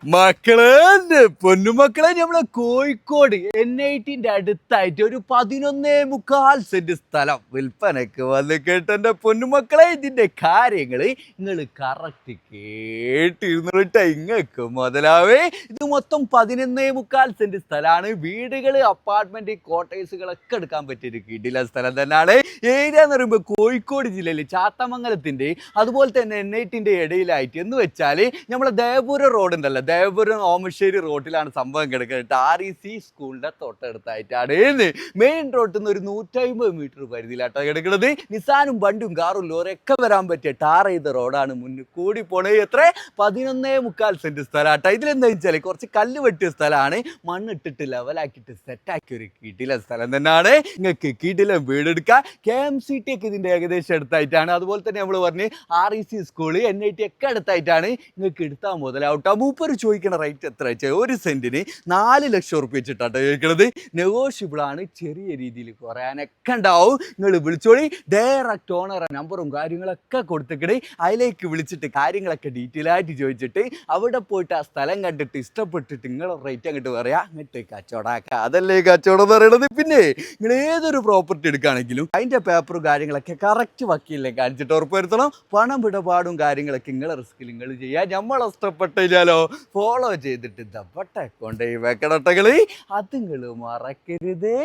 മക്കളെ പൊന്നുമക്കളെ നമ്മളെ കോഴിക്കോട് NITന്റെ അടുത്തായിട്ട് ഒരു 11.25 സെന്റ് സ്ഥലം വിൽപ്പനക്ക് വന്ന് കേട്ടെന്റെ പൊന്നുമക്കളെ. ഇതിന്റെ കാര്യങ്ങള് നിങ്ങൾ കറക്റ്റ് കേട്ടിരുന്നിട്ട് ഇങ്ങക്ക് മുതലാവേ. ഇത് മൊത്തം 11.25 സെന്റ് സ്ഥലമാണ്. വീടുകള്, അപ്പാർട്ട്മെന്റ്, ക്വാർട്ടേഴ്സുകളൊക്കെ എടുക്കാൻ പറ്റിയൊരു കിടില സ്ഥലം തന്നെയാണ്. ഏരിയ എന്ന് പറയുമ്പോൾ കോഴിക്കോട് ജില്ലയിൽ ചാത്തമംഗലത്തിന്റെ അതുപോലെ തന്നെ NITന്റെ ഇടയിലായിട്ട് എന്ന് വെച്ചാൽ നമ്മളെ ദേവപുരം റോഡ് ഉണ്ടല്ലോ, ദേവപുരം ഓമശ്ശേരി റോഡിലാണ് സംഭവം കിടക്കുന്നത്. REC സ്കൂളിന്റെ തൊട്ടടുത്തായിട്ടാണ്. മെയിൻ റോഡിൽ നിന്ന് ഒരു 150 മീറ്റർ പരിധിയിലാട്ടോ കിടക്കുന്നത്. നിസാനും ബണ്ടും കാറും ലോറിയൊക്കെ വരാൻ പറ്റിയ ടാർ ചെയ്ത റോഡാണ്. മുന്നിൽ കൂടി പോണേ എത്ര 11.25 സെന്റ് സ്ഥലമാട്ടോ. ഇതിലെന്താ വെച്ചാൽ കുറച്ച് കല്ല് വെട്ടിയ സ്ഥലമാണ്. മണ്ണിട്ടിട്ട് ലെവലാക്കിയിട്ട് സെറ്റാക്കിയ ഒരു കിടില സ്ഥലം തന്നെയാണ്. നിങ്ങൾക്ക് കിടിലം വീടെടുക്കാം. KMCT ഒക്കെ ഇതിന്റെ ഏകദേശം അടുത്തായിട്ടാണ്. അതുപോലെ തന്നെ നമ്മൾ പറഞ്ഞ് REC സ്കൂള്, NIT ഒക്കെ അടുത്തായിട്ടാണ്. നിങ്ങൾക്ക് എടുത്താൽ മുതലാവട്ടോ. മൂപ്പര് ചോദിക്കണ റേറ്റ് എത്ര വെച്ചാൽ 1 സെന്റിന് 4 ലക്ഷം ഉറുപ്പ്യ വെച്ചിട്ടാട്ടോ ചോദിക്കണത്. നെഗോഷ്യബിൾ ആണ്, ചെറിയ രീതിയിൽ കുറയാനൊക്കെ ഉണ്ടാവും. നിങ്ങൾ വിളിച്ചോളി. ഡയറക്റ്റ് ഓണർ നമ്പറും കാര്യങ്ങളൊക്കെ കൊടുത്തിട്ട് അതിലേക്ക് വിളിച്ചിട്ട് കാര്യങ്ങളൊക്കെ ഡീറ്റെയിൽ ആയിട്ട് ചോദിച്ചിട്ട് അവിടെ പോയിട്ട് ആ സ്ഥലം കണ്ടിട്ട് ഇഷ്ടപ്പെട്ടിട്ട് നിങ്ങളെ റേറ്റ് അങ്ങോട്ട് പറയാ, അങ്ങോട്ട് കച്ചവടമാക്കുക. അതല്ലേ കച്ചവടം എന്ന് പറയണത്. പിന്നെ നിങ്ങൾ ഏതൊരു പ്രോപ്പർട്ടി എടുക്കുകയാണെങ്കിലും അതിന്റെ പേപ്പറും കാര്യങ്ങളൊക്കെ കറക്റ്റ് വക്കീലിനെ കാണിച്ചിട്ട് ഉറപ്പ് വരുത്തണം. പണം ഇടപാടും കാര്യങ്ങളൊക്കെ നിങ്ങളെ റിസ്കിൽ നിങ്ങൾ ചെയ്യുക. നമ്മൾ ഇഷ്ടപ്പെട്ടില്ലാലോ ഫോളോ ചെയ്തിട്ട് ദപ്പട്ടെ കൊണ്ടുപോയി വെക്കടട്ടകള്. അത് നിങ്ങൾ മറക്കരുത്.